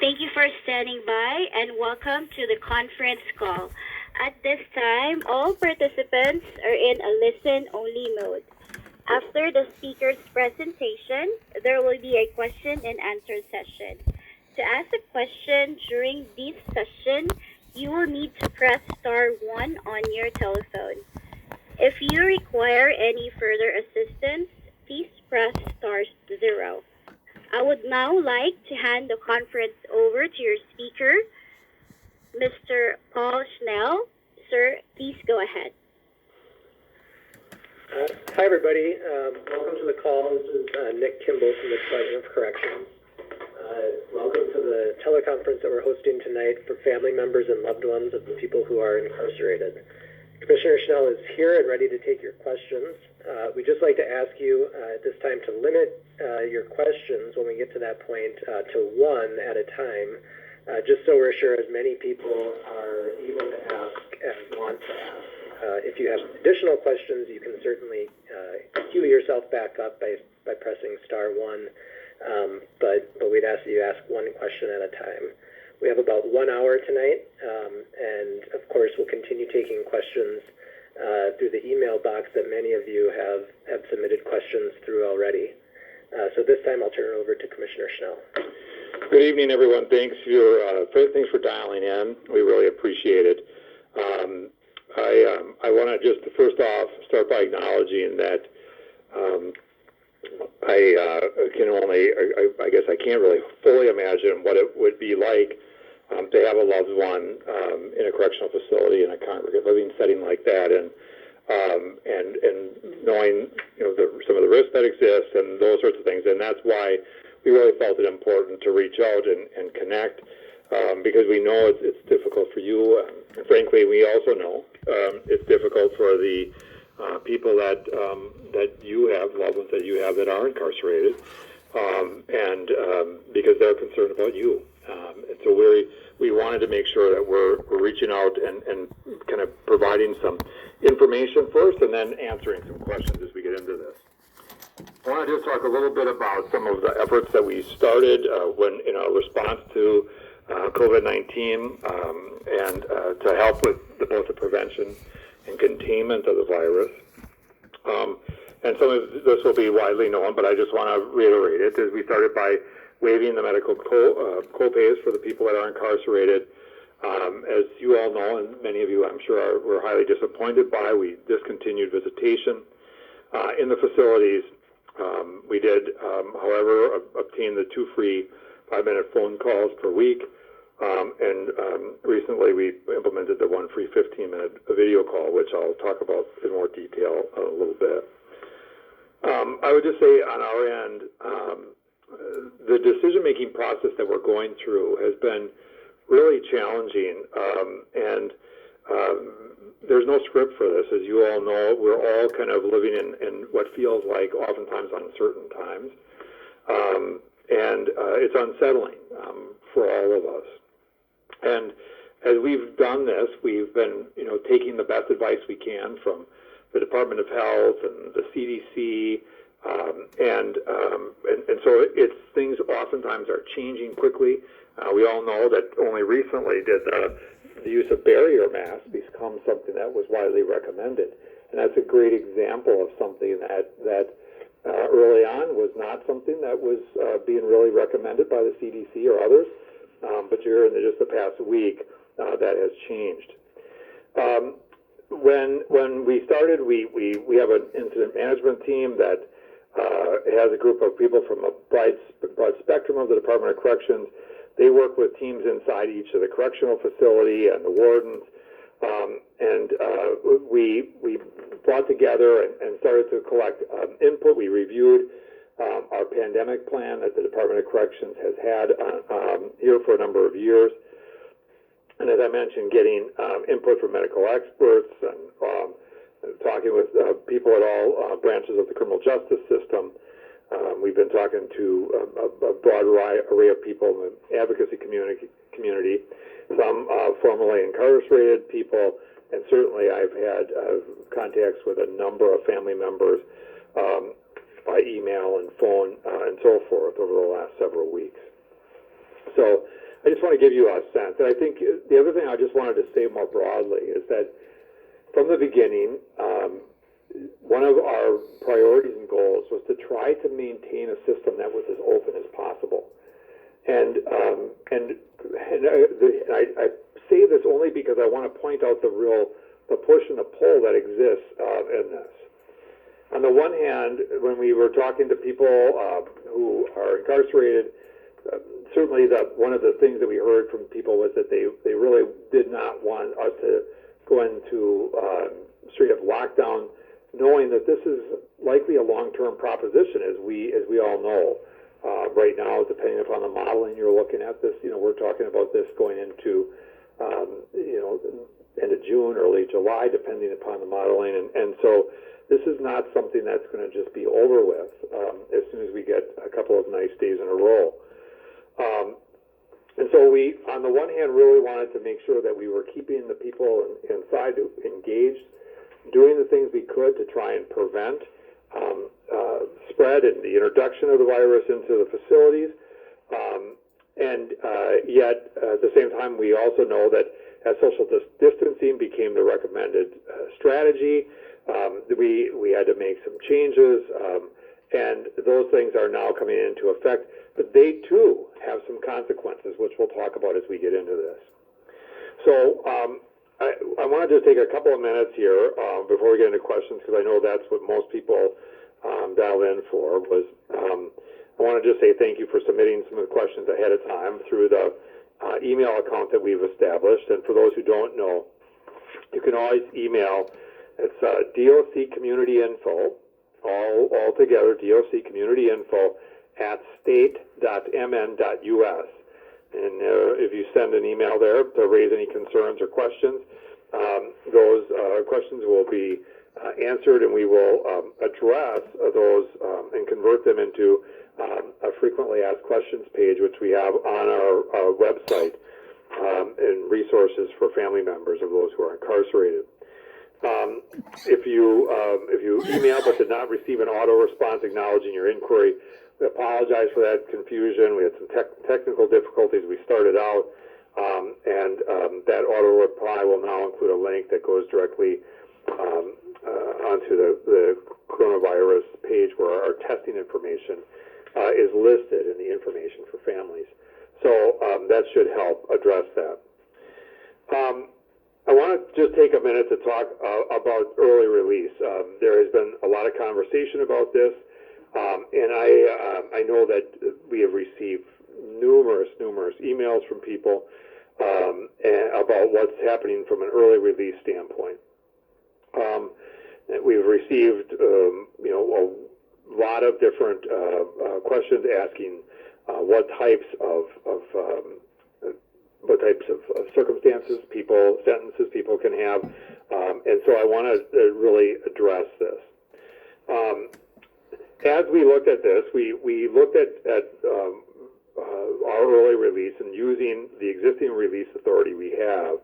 Thank you for standing by and welcome to the conference call. At this time, all participants are in a listen-only mode. After the speaker's presentation, there will be a question and answer session. To ask a question during this session, you will need to press star 1 on your telephone. If you require any further assistance, please press star 0. I would now like to hand the conference over to your speaker, Mr. Paul Schnell. Sir, please go ahead. Hi, everybody. Welcome to the call. This is Nick Kimball from the Department of Corrections. Welcome to the teleconference that we're hosting tonight for family members and loved ones of the people who are incarcerated. Commissioner Schnell is here and ready to take your questions. We'd just like to ask you at this time to limit your questions when we get to that point to one at a time, just so we're sure as many people are able to ask as want to ask. If you have additional questions, you can certainly queue yourself back up by pressing star 1, but we'd ask that you ask one question at a time. We have about 1 hour tonight, and of course we'll continue taking questions through the email box that many of you have submitted questions through already. So this time I'll turn it over to Commissioner Schnell. Good evening, everyone. Thanks for dialing in. We really appreciate it. I want to just first off start by acknowledging that I guess I can't really fully imagine what it would be like to have a loved one in a correctional facility in a congregate living setting like that, and knowing some of the risks that exist and those sorts of things, and that's why we really felt it important to reach out and connect, because we know it's difficult for you, and frankly, we also know it's difficult for the people that you have, loved ones that you have that are incarcerated, and because they're concerned about you. And so we wanted to make sure that we're reaching out and kind of providing some information first and then answering some questions as we get into this. I want to just talk a little bit about some of the efforts that we started when in our response to COVID-19 and to help with both the prevention and containment of the virus. And some of this will be widely known, but I just want to reiterate it, is we started by waiving the medical co-pays for the people that are incarcerated. As you all know, and many of you I'm sure were highly disappointed by, we discontinued visitation in the facilities. We did, however, obtain the 2 free 5-minute phone calls per week, and recently we implemented the 1 free 15-minute video call, which I'll talk about in more detail a little bit. I would just say on our end, the decision-making process that we're going through has been really challenging, and there's no script for this. As you all know, we're all kind of living in what feels like oftentimes uncertain times, and it's unsettling for all of us. And as we've done this, we've been taking the best advice we can from the Department of Health and the CDC, and so things oftentimes are changing quickly. We all know that only recently did the use of barrier masks become something that was widely recommended, and that's a great example of something that early on was not something that was being really recommended by the CDC or others, but here in just the past week that has changed. When we started, we have an incident management team that has a group of people from a broad spectrum of the Department of Corrections. They work with teams inside each of the correctional facility and the wardens, and we brought together and started to collect input. We reviewed our pandemic plan that the Department of Corrections has had here for a number of years. And as I mentioned, getting input from medical experts and talking with people at all branches of the criminal justice system. We've been talking to a broad array of people in the advocacy community, some formerly incarcerated people, and certainly I've had contacts with a number of family members by email and phone and so forth over the last several weeks. So I just want to give you a sense. And I think the other thing I just wanted to say more broadly is that from the beginning, one of our priorities and goals was to try to maintain a system that was as open as possible. And I say this only because I want to point out the push and the pull that exists in this. On the one hand, when we were talking to people who are incarcerated, certainly one of the things that we heard from people was that they really did not want us to go into straight up lockdown, knowing that this is likely a long-term proposition, as we all know. Right now, depending upon the modeling you're looking at this, we're talking about this going into, end of June, early July, depending upon the modeling. And so this is not something that's going to just be over with as soon as we get a couple of nice days in a row. And so we, on the one hand, really wanted to make sure that we were keeping the people inside engaged, doing the things we could to try and prevent spread and the introduction of the virus into the facilities. And yet, at the same time, we also know that as social distancing became the recommended strategy, we had to make some changes, and those things are now coming into effect. But they, too, have some consequences, which we'll talk about as we get into this. So I want to just take a couple of minutes here before we get into questions, because I know that's what most people dialed in for. I want to just say thank you for submitting some of the questions ahead of time through the email account that we've established. And for those who don't know, you can always email. It's DOC Community Info, all together, DOC Community Info at state.mn.us. And if you send an email there to raise any concerns or questions, those questions will be answered, and we will address those and convert them into a frequently asked questions page, which we have on our website, and resources for family members of those who are incarcerated. If you email but did not receive an auto response acknowledging your inquiry, we apologize for that confusion. We had some technical difficulties. We started out, and that auto reply will now include a link that goes directly onto the coronavirus page where our testing information is listed in the information for families. So that should help address that. I want to just take a minute to talk about early release. There has been a lot of conversation about this, and I know that we have received numerous emails from people about what's happening from an early release standpoint. We've received a lot of different questions asking what types of circumstances sentences people can have, and so I want to really address this. As we looked at this, we looked at our early release and using the existing release authority we have,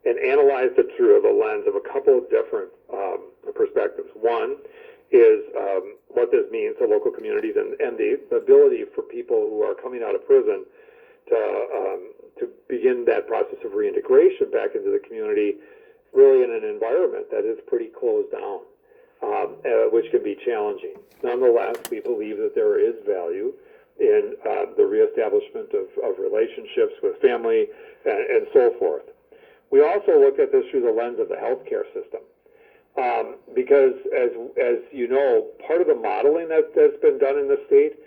and analyzed it through the lens of a couple of different perspectives. One is what this means to local communities and the ability for people who are coming out of prison to begin that process of reintegration back into the community, really in an environment that is pretty closed down, which can be challenging. Nonetheless, we believe that there is value in the reestablishment of relationships with family and so forth. We also looked at this through the lens of the healthcare system, because as you know, part of the modeling that's been done in the state,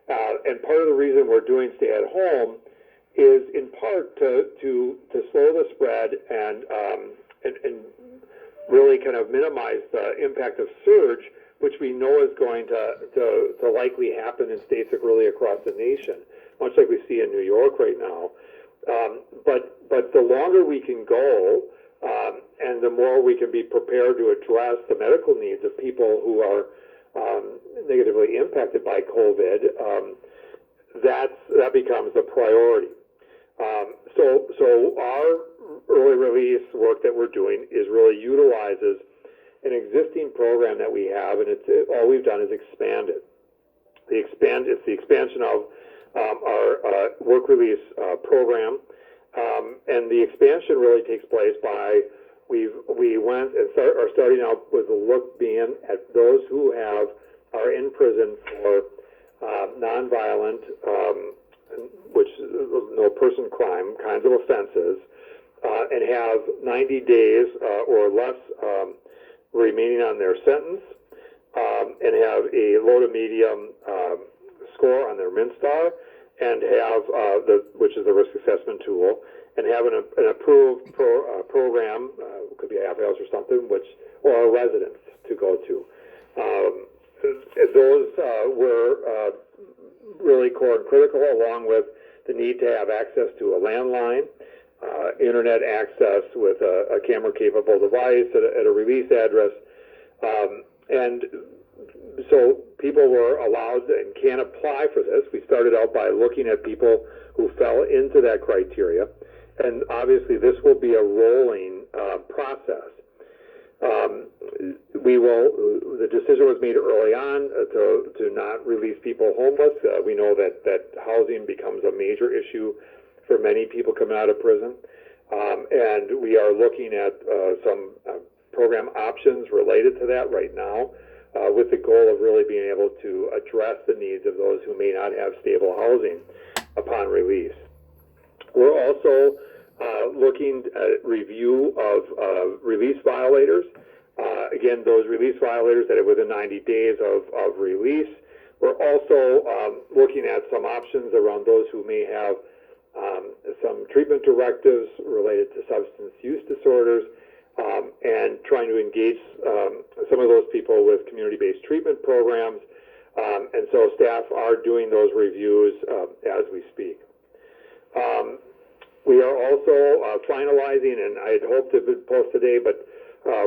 and part of the reason we're doing stay at home, is in part to slow the spread and really kind of minimize the impact of surge, which we know is going to likely happen in states really across the nation, much like we see in New York right now. But the longer we can go, and the more we can be prepared to address the medical needs of people who are negatively impacted by COVID, that becomes the priority. So our early release work that we're doing is really utilizes an existing program that we have, and all we've done is expand it. It's the expansion of our work release program. And the expansion really takes place by we went and are starting out with a look being at those who are in prison for nonviolent, which no person crime kinds of offenses, and have 90 days or less remaining on their sentence, and have a low to medium score on their MinStar, and have which is the risk assessment tool, and have an approved program, could be a half house or something, or a residence to go to. Those were really core and critical, along with the need to have access to a landline, internet access with a camera-capable device at a release address, and so people were allowed and can apply for this. We started out by looking at people who fell into that criteria, and obviously this will be a rolling process. The decision was made early on to not release people homeless. We know that housing becomes a major issue for many people coming out of prison, and we are looking at some program options related to that right now, with the goal of really being able to address the needs of those who may not have stable housing upon release. We're also looking at review of release violators. Again, those release violators that are within 90 days of release. We're also looking at some options around those who may have some treatment directives related to substance use disorders, and trying to engage some of those people with community-based treatment programs. And so staff are doing those reviews as we speak. We are also finalizing, and I had hoped to post today, but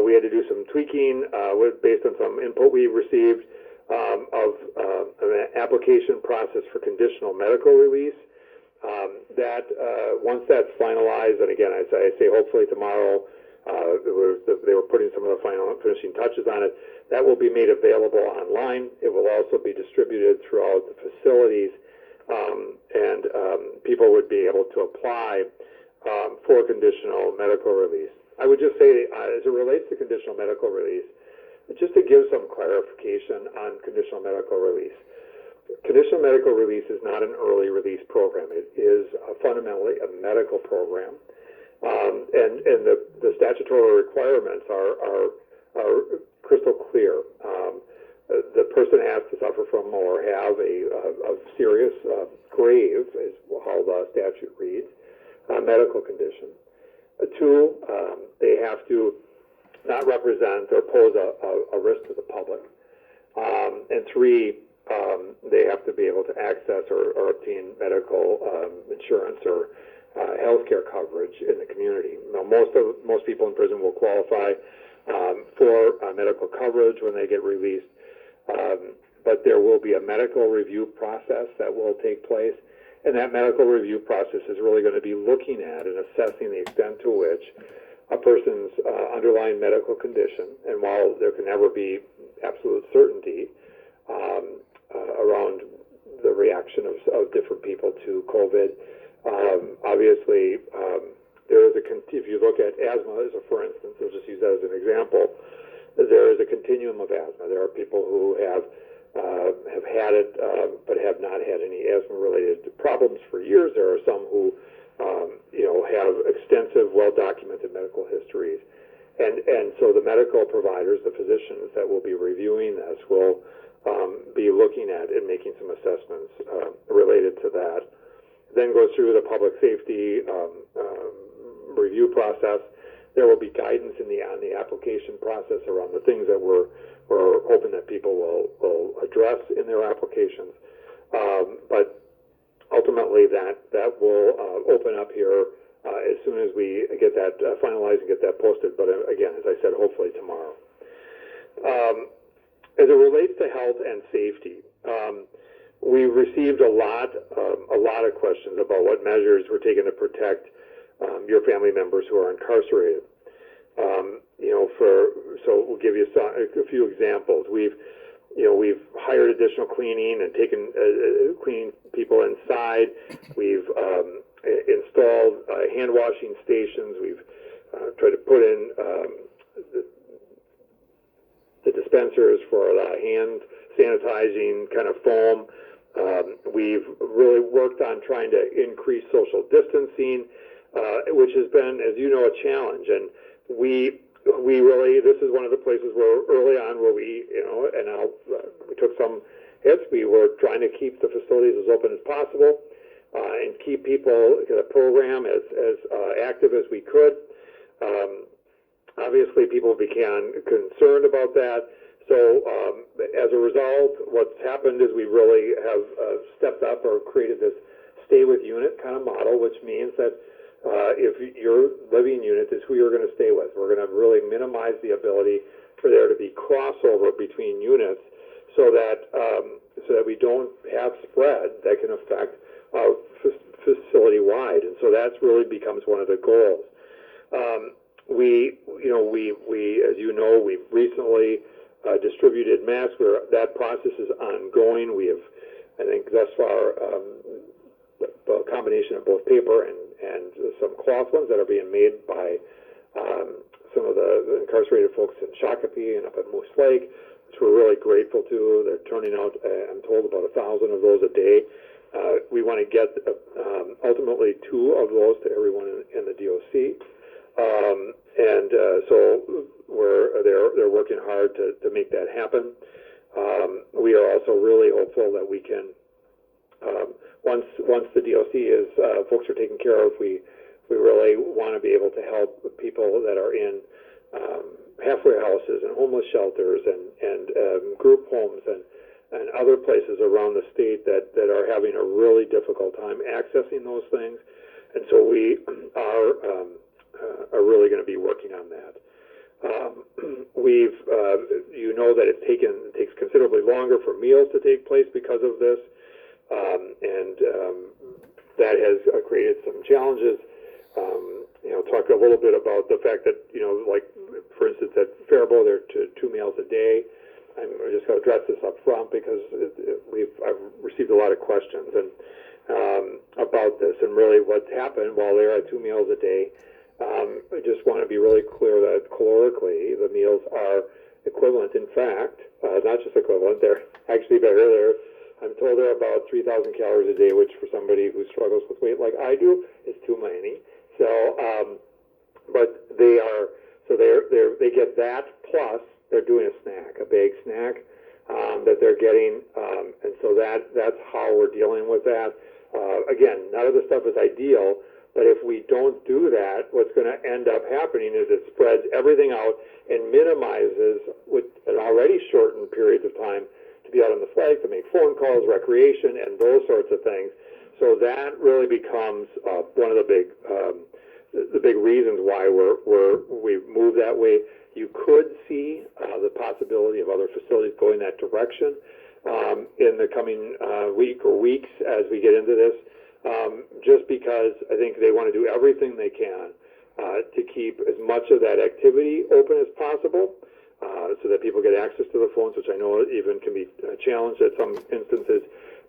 we had to do some tweaking based on some input we received of an application process for conditional medical release. Once that's finalized, and again, I say hopefully tomorrow, they were putting some of the final finishing touches on it, that will be made available online. It will also be distributed throughout the facilities, and people would be able to apply for conditional medical release. I would just say, as it relates to conditional medical release, just to give some clarification on conditional medical release. Conditional medical release is not an early release program. It is fundamentally a medical program, and the statutory requirements are crystal clear. The person has to suffer from or have a serious, grave, is how the statute reads, medical condition. Two, they have to not represent or pose a risk to the public. And three, they have to be able to access or obtain medical insurance or health care coverage in the community. Now, most people in prison will qualify for medical coverage when they get released, but there will be a medical review process that will take place. And that medical review process is really going to be looking at and assessing the extent to which a person's underlying medical condition, and while there can never be absolute certainty around the reaction of different people to COVID, obviously there is if you look at asthma as for instance, I'll just use that as an example, there is a continuum of asthma. There are people who have had it, but have not had any asthma-related problems for years. There are some who, have extensive, well-documented medical histories, and so the medical providers, the physicians that will be reviewing this, will be looking at and making some assessments related to that. Then goes through the public safety review process. There will be guidance on the application process around the things that we're hoping that people will address in their applications. But ultimately, that will open up here as soon as we get that finalized and get that posted. But again, as I said, hopefully tomorrow. As it relates to health and safety, we received a lot of questions about what measures were taken to protect your family members who are incarcerated. So we'll give you a few examples. we've hired additional cleaning and taken cleaning people inside. We've installed hand washing stations. We've tried to put in the dispensers for the hand sanitizing kind of foam. We've really worked on trying to increase social distancing, which has been, as you know, a challenge. And we really, this is one of the places where early on where we took some hits. We were trying to keep the facilities as open as possible and keep people, the program as active as we could. Obviously, people became concerned about that. So as a result, what's happened is we really have stepped up or created this stay with unit kind of model, which means that if your living unit is who you're going to stay with, we're going to really minimize the ability for there to be crossover between units so that we don't have spread that can affect facility-wide. And so that's really becomes one of the goals. We, as you know, we've recently distributed masks. That process is ongoing. We have, I think, thus far, a combination of both paper and some cloth ones that are being made by some of the incarcerated folks in Shakopee and up at Moose Lake, which we're really grateful to. They're turning out, I'm told, about 1,000 of those a day. We want to get ultimately 2 of those to everyone in the DOC. So they're working hard to make that happen. We are also really hopeful that we can, once the DOC is folks are taken care of, we really want to be able to help people that are in halfway houses and homeless shelters and group homes and other places around the state that are having a really difficult time accessing those things. And so we are really going to be working on that. You know that it takes considerably longer for meals to take place because of this, and that has created some challenges. Talk a little bit about the fact that, like, for instance, at Faribault, there are 2 meals a day. I'm just going to address this up front because I've received a lot of questions about this, and really what's happened while they're at 2 meals a day. I just want to be really clear that calorically the meals are equivalent. In fact, not just equivalent, they're actually better. I'm told they're about 3,000 calories a day, which for somebody who struggles with weight like I do is too many. So, but they get that plus they're doing a snack, a big snack that they're getting, and so that's how we're dealing with that. Again, none of the stuff is ideal. But if we don't do that, what's going to end up happening is it spreads everything out and minimizes with an already shortened periods of time to be out on the flag, to make phone calls, recreation, and those sorts of things. So that really becomes one of the big reasons why we've moved that way. You could see the possibility of other facilities going that direction in the coming week or weeks as we get into this. Just because I think they want to do everything they can to keep as much of that activity open as possible so that people get access to the phones, which I know even can be challenged at some instances,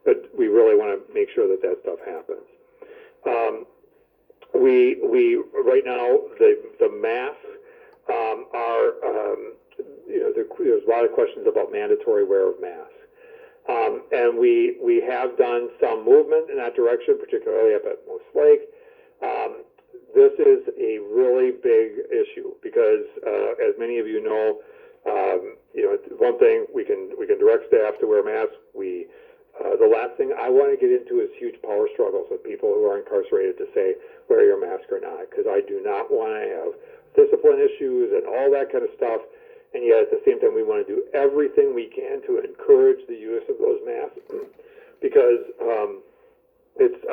but we really want to make sure that stuff happens. We right now, the masks are, there's a lot of questions about mandatory wear of masks. And we have done some movement in that direction, particularly up at Moose Lake. This is a really big issue because, as many of you know, one thing we can direct staff to wear masks. The last thing I want to get into is huge power struggles with people who are incarcerated to say wear your mask or not, because I do not want to have discipline issues and all that kind of stuff. And yet, at the same time, we want to do everything we can to encourage the use of those masks because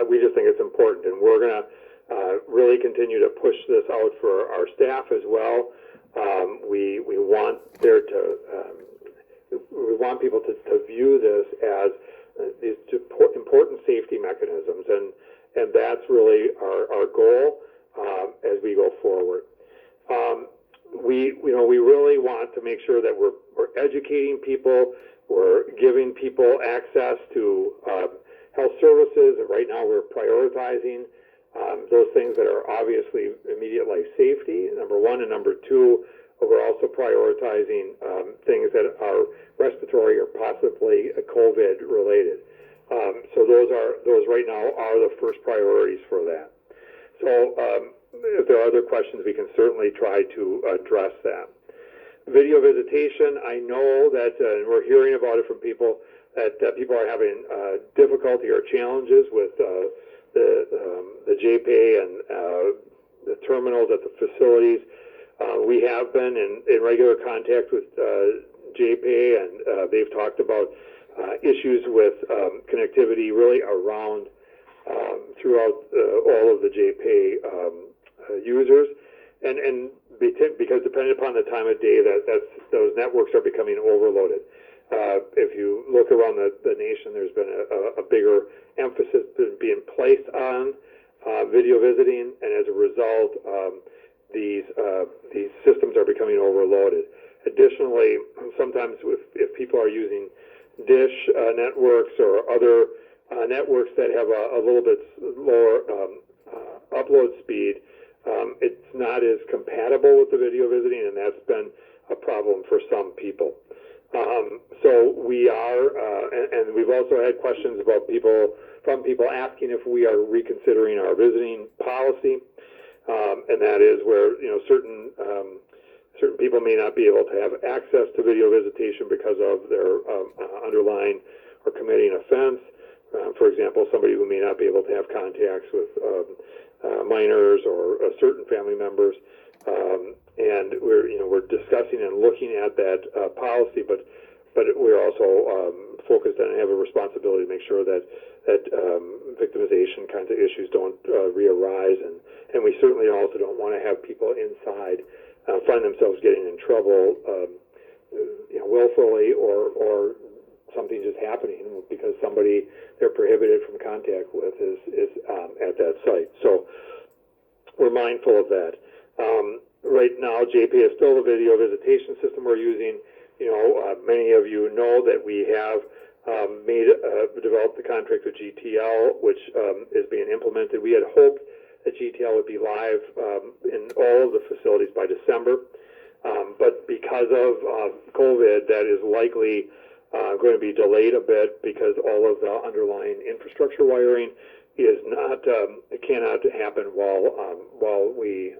we just think it's important. And we're going to really continue to push this out for our staff as well. We want we want people to view this as these important safety mechanisms, and that's really our goal as we go forward. We really want to make sure that we're educating people, we're giving people access to health services. And right now, we're prioritizing those things that are obviously immediate life safety, number one, and number two, we're also prioritizing things that are respiratory or possibly COVID related. So those right now are the first priorities for that. So if there are other questions, we can certainly try to address that. Video visitation, I know that, and we're hearing about it from people, that people are having difficulty or challenges with the JPay and the terminals at the facilities. We have been in regular contact with JPay, and they've talked about issues with connectivity really around throughout all of the JPay users, and because depending upon the time of day, those networks are becoming overloaded. If you look around the nation, there's been a bigger emphasis being placed on video visiting, and as a result, these systems are becoming overloaded. Additionally, sometimes if people are using dish networks or other networks that have a little bit lower upload speed, it's not as compatible with the video visiting, and that's been a problem for some people. So we are, and we've also had questions about people asking if we are reconsidering our visiting policy, and that is where certain people may not be able to have access to video visitation because of their underlying or committing offense. For example, somebody who may not be able to have contacts with minors or certain family members, and we're discussing and looking at that policy, but we're also focused on and have a responsibility to make sure that victimization kinds of issues don't re-arise, and we certainly also don't want to have people inside find themselves getting in trouble willfully or something just happening because somebody they're prohibited from contact with is at that site. So we're mindful of that. Right now, JPay is still the video visitation system we're using. Many of you know that we have developed the contract with GTL, which is being implemented. We had hoped that GTL would be live in all of the facilities by December, but because of COVID, that is likely going to be delayed a bit because all of the underlying infrastructure wiring is not cannot happen while we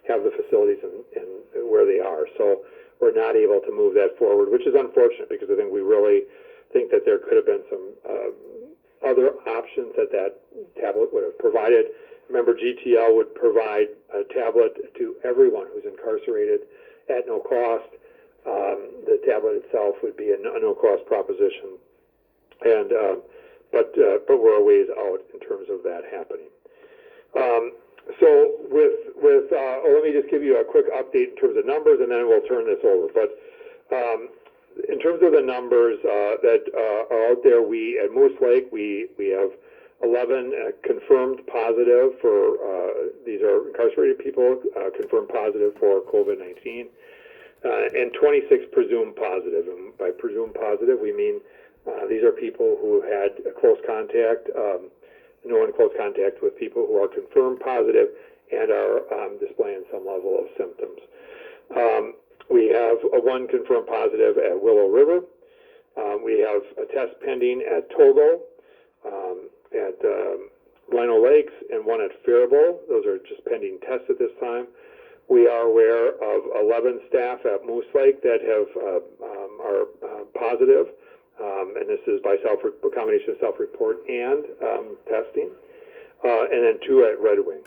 have the facilities in where they are. So we're not able to move that forward, which is unfortunate because I think we really think that there could have been some other options that tablet would have provided. Remember, GTL would provide a tablet to everyone who's incarcerated at no cost. The tablet itself would be a no-cost proposition, and but we're a ways out in terms of that happening. So let me just give you a quick update in terms of numbers, and then we'll turn this over. But in terms of the numbers that are out there, at Moose Lake we have 11 confirmed positive for these are incarcerated people confirmed positive for COVID-19, and 26 presumed positive. And by presumed positive, we mean these are people who had a close contact, known close contact with people who are confirmed positive and are displaying some level of symptoms. We have one confirmed positive at Willow River. We have a test pending at Togo, at Lino Lakes, and one at Faribault. Those are just pending tests at this time. We are aware of 11 staff at Moose Lake that are positive, and this is by combination of self-report and testing, and then 2 at Red Wing.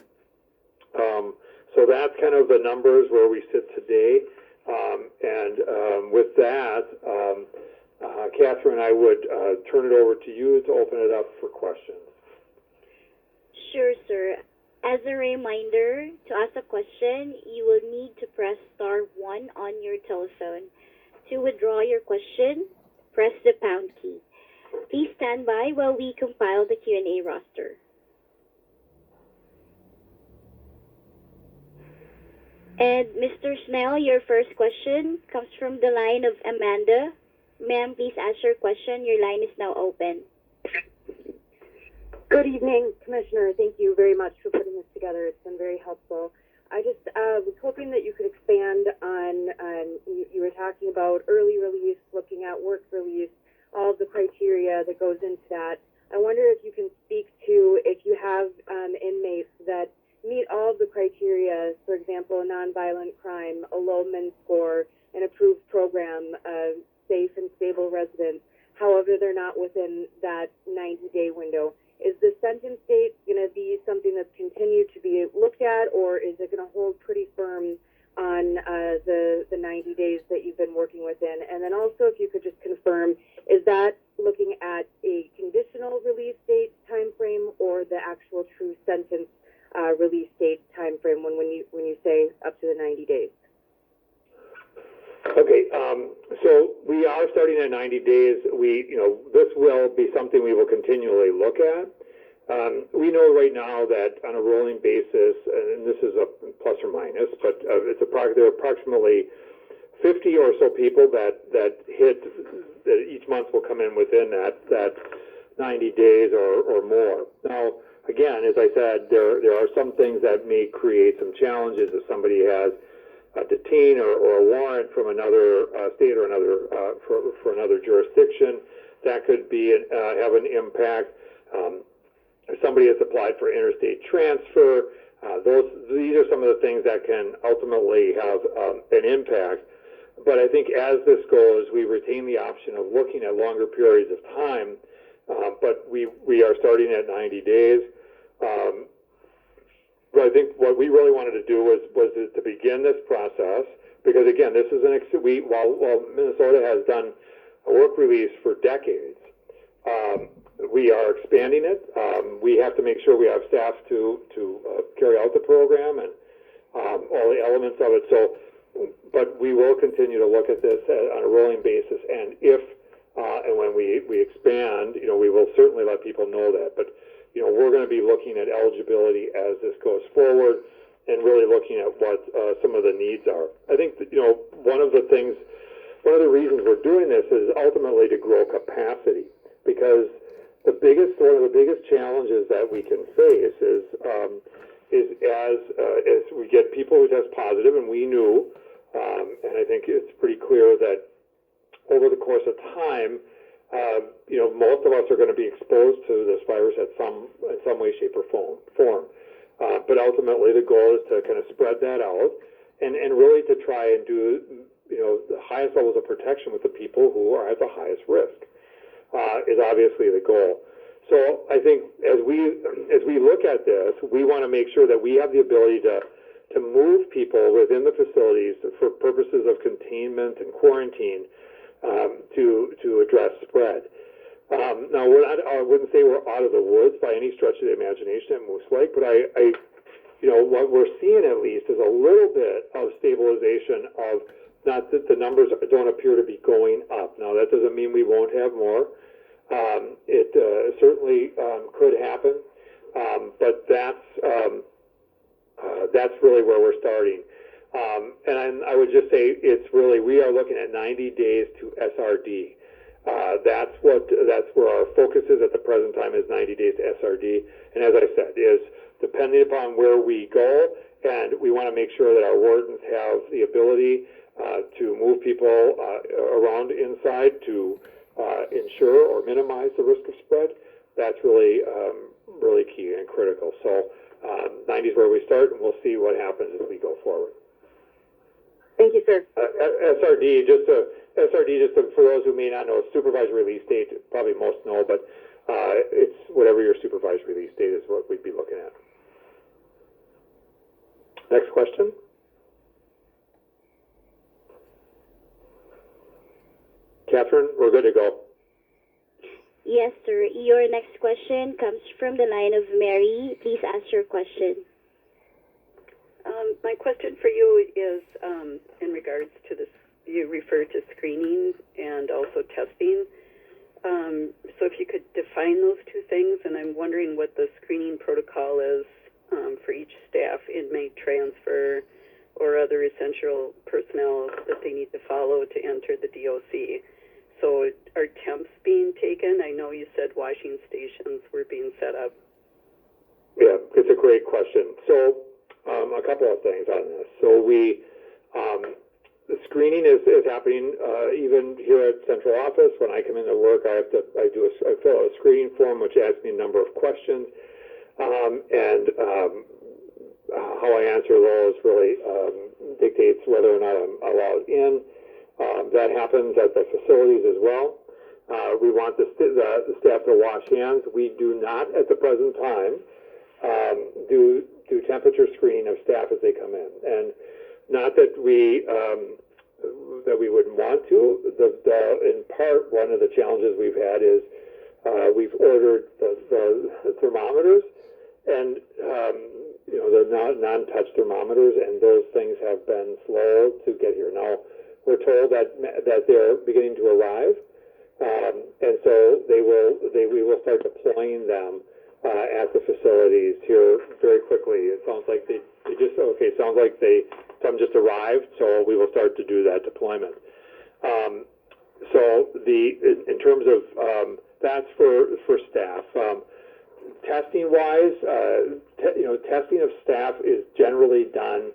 So that's kind of the numbers where we sit today. And with that, Catherine, I would turn it over to you to open it up for questions. Sure, sir. As a reminder, to ask a question, you will need to press star 1 on your telephone. To withdraw your question, press the pound key. Please stand by while we compile the Q&A roster. And Mr. Snell, your first question comes from the line of Amanda. Ma'am, please ask your question. Your line is now open. Good evening, Commissioner. Thank you very much for putting this together. It's been very helpful. I just was hoping that you could expand on, you were talking about early release, looking at work release, all of the criteria that goes into that. I wonder if you can speak to if you have inmates that meet all of the criteria, for example, a nonviolent crime, a low MIN score, an approved program, a safe and stable residence. However, they're not within that 90-day window. Is the sentence date going to be something that's continued to be looked at, or is it going to hold pretty firm on the 90 days that you've been working within? And then also, if you could just confirm, is that looking at a conditional release date time frame or the actual true sentence release date time frame when you say up to the 90 days? Okay, so we are starting at 90 days. This will be something we will continually look at. We know right now that on a rolling basis, and this is a plus or minus, but there are approximately 50 or so people that each month will come in within that 90 days or more. Now, again, as I said, there are some things that may create some challenges if somebody has a detain or a warrant from another state or another for another jurisdiction. That could be have an impact. If somebody has applied for interstate transfer, these are some of the things that can ultimately have an impact. But I think as this goes, we retain the option of looking at longer periods of time. But we are starting at 90 days. But I think what we really wanted to do was to begin this process, because again, this is while Minnesota has done a work release for decades, we are expanding it. We have to make sure we have staff to carry out the program and all the elements of it. So, but we will continue to look at this on a rolling basis, and if and when we expand, we will certainly let people know that. But we're going to be looking at eligibility as this goes forward and really looking at what some of the needs are. I think that, one of the reasons we're doing this is ultimately to grow capacity, because one of the biggest challenges that we can face is as we get people who test positive, and we knew, and I think it's pretty clear that over the course of time, most of us are going to be exposed to this virus in some way, shape, or form. But ultimately, the goal is to kind of spread that out and really to try and do the highest levels of protection with the people who are at the highest risk is obviously the goal. So I think as we look at this, we want to make sure that we have the ability to move people within the facilities for purposes of containment and quarantine to address spread. Now, I wouldn't say we're out of the woods by any stretch of the imagination at Moose Lake, but what we're seeing at least is a little bit of stabilization of, not that the numbers don't appear to be going up. Now, that doesn't mean we won't have more. It certainly could happen, but that's really where we're starting. And I would just say we are looking at 90 days to SRD. That's where our focus is at the present time, is 90 days to SRD. And as I said, is depending upon where we go, and we want to make sure that our wardens have the ability to move people around inside to ensure or minimize the risk of spread. That's really key and critical. So 90 is where we start, and we'll see what happens as we go forward. Thank you, sir. SRD, for those who may not know, supervised release date, probably most know, but it's whatever your supervised release date is what we'd be looking at. Next question. Catherine, we're good to go. Yes, sir. Your next question comes from the line of Mary. Please ask your question. My question for you is in regards to this. You refer to screening and also testing. So if you could define those two things, and I'm wondering what the screening protocol is for each staff, inmate transfer, or other essential personnel that they need to follow to enter the DOC. So are temps being taken? I know you said washing stations were being set up. Yeah, it's a great question. So, a couple of things on this. So the screening is happening even here at central office. When I come into work, I fill out a screening form which asks me a number of questions, and how I answer those really dictates whether or not I'm allowed in. That happens at the facilities as well. We want the staff to wash hands. We do not, at the present time, do temperature screening of staff as they come in, and not that we wouldn't want to. In part, one of the challenges we've had is we've ordered the thermometers, and the non-touch thermometers, and those things have been slow to get here. Now we're told that they're beginning to arrive, and so we will start deploying them at the facilities here very quickly. It sounds like some just arrived, so we will start to do that deployment. So in terms of that's for staff. Testing wise, testing of staff is generally done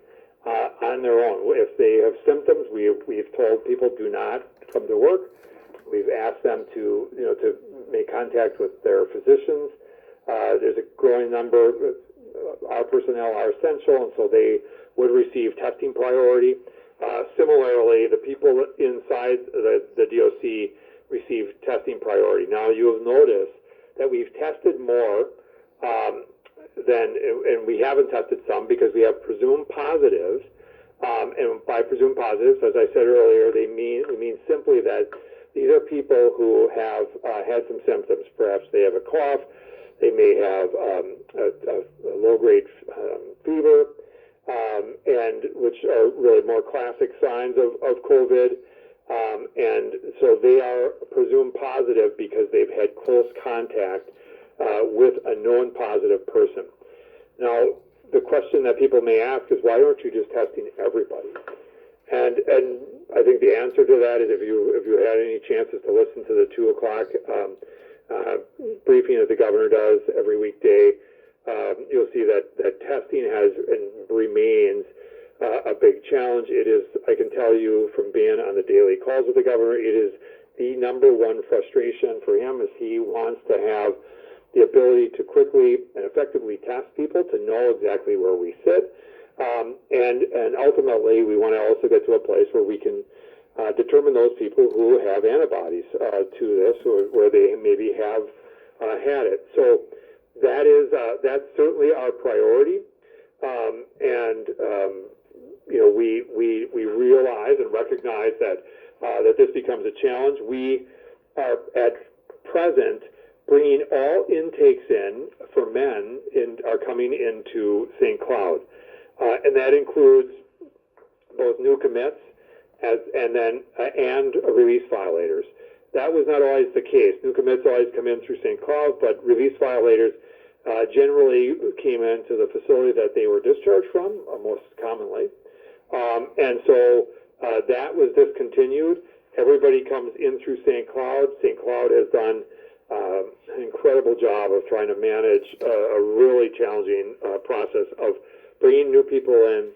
on their own. If they have symptoms, we've told people do not come to work. We've asked them to make contact with their physicians. There's a growing number. Our personnel are essential, and so they would receive testing priority. Similarly, the people inside the DOC receive testing priority. Now, you have noticed that we've tested more and we haven't tested some because we have presumed positives. And by presumed positives, as I said earlier, we mean simply that these are people who have had some symptoms. Perhaps they have a cough, they may have a low-grade fever, and which are really more classic signs of COVID. And so they are presumed positive because they've had close contact with a known positive person. Now, the question that people may ask is, why aren't you just testing everybody? And I think the answer to that is if you had any chances to listen to the 2 o'clock briefing that the governor does every weekday, you'll see that testing has and remains a big challenge. It is, I can tell you from being on the daily calls with the governor, it is the number one frustration for him is he wants to have the ability to quickly and effectively test people to know exactly where we sit. And ultimately, we want to also get to a place where we can determine those people who have antibodies to this, or where they maybe have had it. So that's certainly our priority. We realize and recognize that this becomes a challenge. We are at present bringing all intakes in for men are coming into St. Cloud. And that includes both new commits and release violators. That was not always the case. New commits always come in through St. Cloud, but release violators generally came into the facility that they were discharged from, most commonly. And so that was discontinued. Everybody comes in through St. Cloud. St. Cloud has done an incredible job of trying to manage a really challenging process of bringing new people in,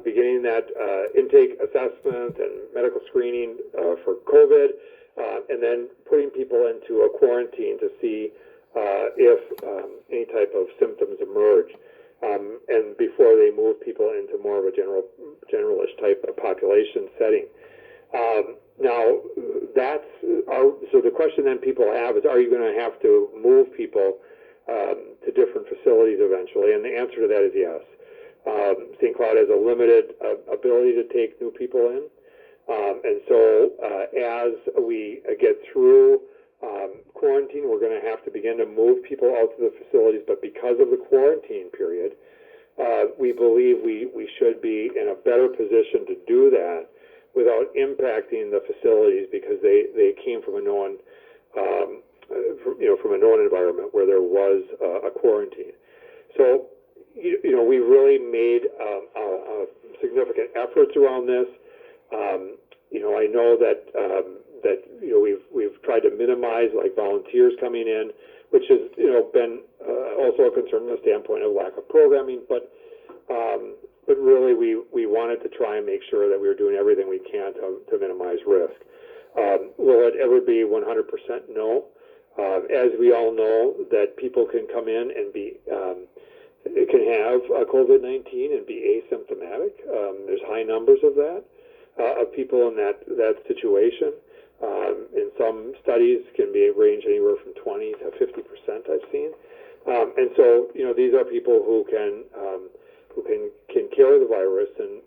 beginning that intake assessment and medical screening for COVID, and then putting people into a quarantine to see if any type of symptoms emerge, and before they move people into more of a generalist type of population setting. Now, so the question then people have is, are you going to have to move people to different facilities eventually? And the answer to that is yes. St. Cloud has a limited ability to take new people in. And so as we get through quarantine, we're going to have to begin to move people out to the facilities. But because of the quarantine period, we believe we should be in a better position to do that without impacting the facilities, because they came from a known from a known environment where there was a quarantine. So we really made a significant efforts around this. I know that we've tried to minimize like volunteers coming in, which has been also a concern from the standpoint of lack of programming. But really, we wanted to try and make sure that we were doing everything we can to minimize risk. Will it ever be 100% no? As we all know, that people can come in and can have COVID-19 and be asymptomatic. There's high numbers of that, of people in that situation. In some studies can be range anywhere from 20 to 50% I've seen. And so, these are people who can carry the virus and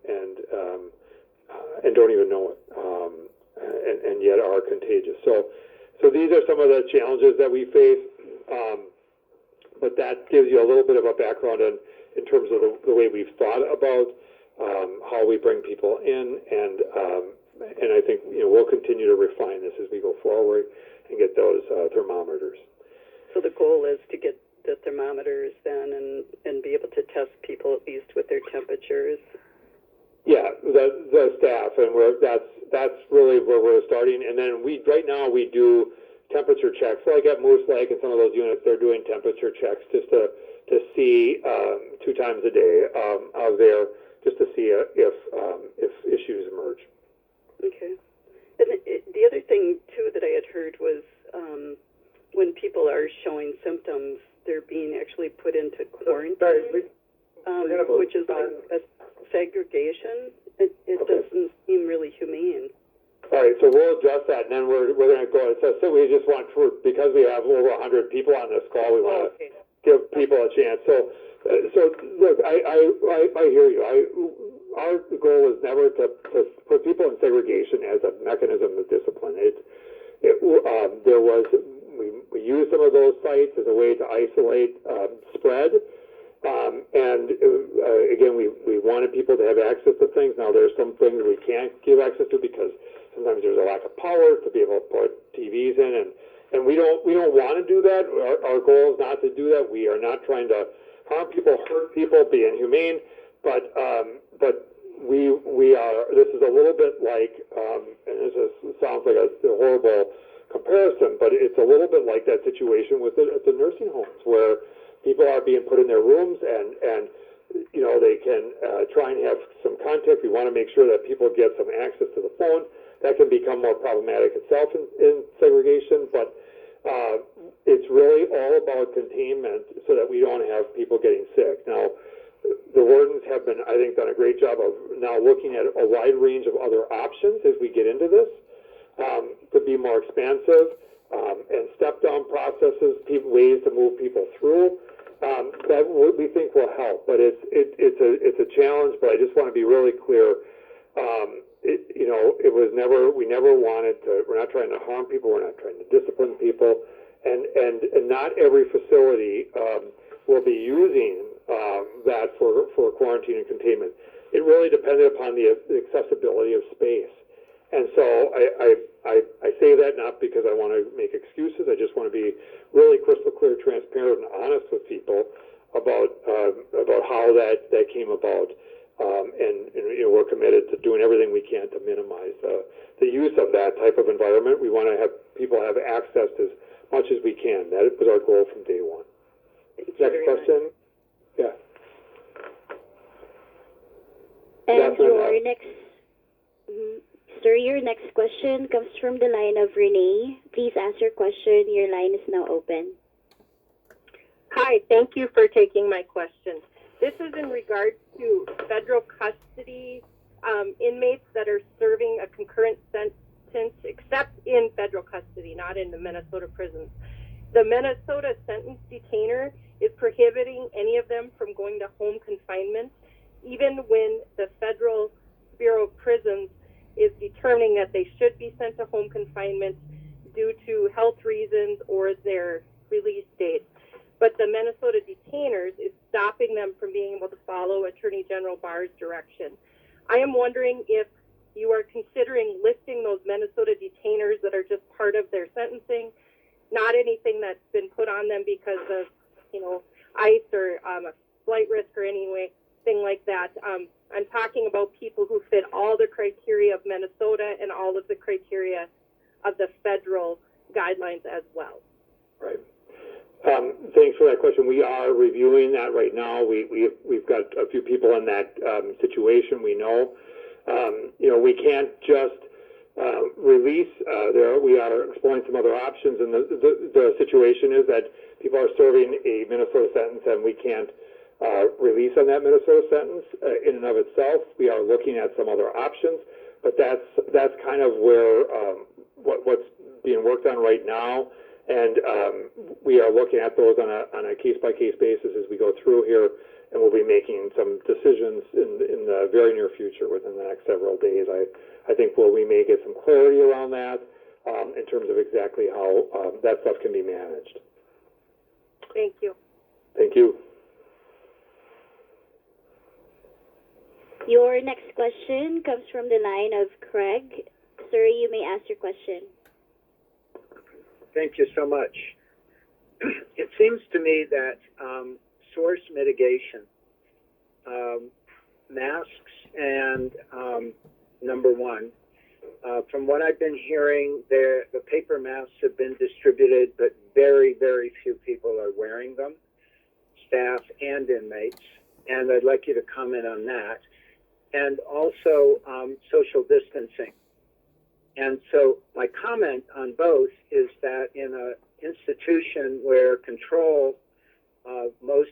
don't even know it, and yet are contagious. So these are some of the challenges that we face, but that gives you a little bit of a background in terms of the way we've thought about how we bring people in, and I think we'll continue to refine this as we go forward and get those thermometers. So the goal is to get the thermometers then and be able to test people at least with their temperatures. Yeah, the staff, and that's really where we're starting. And then right now we do temperature checks. Like at Moose Lake and some of those units, they're doing temperature checks just to see 2 times a day out there, just to see if issues emerge. Okay. And the other thing too that I had heard was when people are showing symptoms, they're being actually put into quarantine, which is like a segregation. It doesn't seem really humane. All right, so we'll address that, and then we're going to go. So we just want because we have over 100 people on this call, we want to give people a chance. So look, I hear you. Our goal is never to put people in segregation as a mechanism of discipline. We used some of those sites as a way to isolate spread. And again, we wanted people to have access to things. Now, there's some things we can't give access to because sometimes there's a lack of power to be able to put TVs in, and we don't want to do that. Our goal is not to do that. We are not trying to harm people, hurt people, be inhumane, but we are. This is a little bit like, and sounds like a horrible comparison, but it's a little bit like that situation with the nursing homes where people are being put in their rooms and they can try and have some contact. We want to make sure that people get some access to the phone. That can become more problematic itself in segregation, but it's really all about containment so that we don't have people getting sick. Now, the wardens have been, I think, done a great job of now looking at a wide range of other options as we get into this to be more expansive and step-down processes, ways to move people through. That we think will help, but it's a challenge. But I just want to be really clear. It was never. We never wanted to. We're not trying to harm people. We're not trying to discipline people, and not every facility will be using that for quarantine and containment. It really depended upon the accessibility of space, and so I say that not because I want to make excuses. I just want to be really crystal clear, transparent, and honest with people about how that came about. And we're committed to doing everything we can to minimize the use of that type of environment. We want to have people have access to as much as we can. That was our goal from day one. Next question. Yeah. And your next, sir, your next question comes from the line of Renee. Please ask your question. Your line is now open. Hi, thank you for taking my question. This is in regards to federal custody inmates that are serving a concurrent sentence, except in federal custody, not in the Minnesota prisons. The Minnesota sentence detainer is prohibiting any of them from going to home confinement, even when the Federal Bureau of Prisons is determining that they should be sent to home confinement due to health reasons or their release date. But the Minnesota detainers is stopping them from being able to follow Attorney General Barr's direction. I am wondering if you are considering listing those Minnesota detainers that are just part of their sentencing, not anything that's been put on them because of, ICE or a flight risk or any thing like that. I'm talking about people who fit all the criteria of Minnesota and all of the criteria of the federal guidelines as well. Right. Thanks for that question. We are reviewing that right now. We've got a few people in that situation. We know, we can't just release. We are exploring some other options, and the situation is that people are serving a Minnesota sentence, and we can't release on that Minnesota sentence in and of itself. We are looking at some other options, but that's kind of where what's being worked on right now. And we are looking at those on a case-by-case basis as we go through here, and we'll be making some decisions in the very near future within the next several days. I think we may get some clarity around that in terms of exactly how that stuff can be managed. Thank you. Thank you. Your next question comes from the line of Craig. Sir, you may ask your question. Thank you so much. It seems to me that source mitigation, masks, and number one, from what I've been hearing, the paper masks have been distributed, but very, very few people are wearing them, staff and inmates, and I'd like you to comment on that. And also social distancing. And so my comment on both is that in an institution where control, most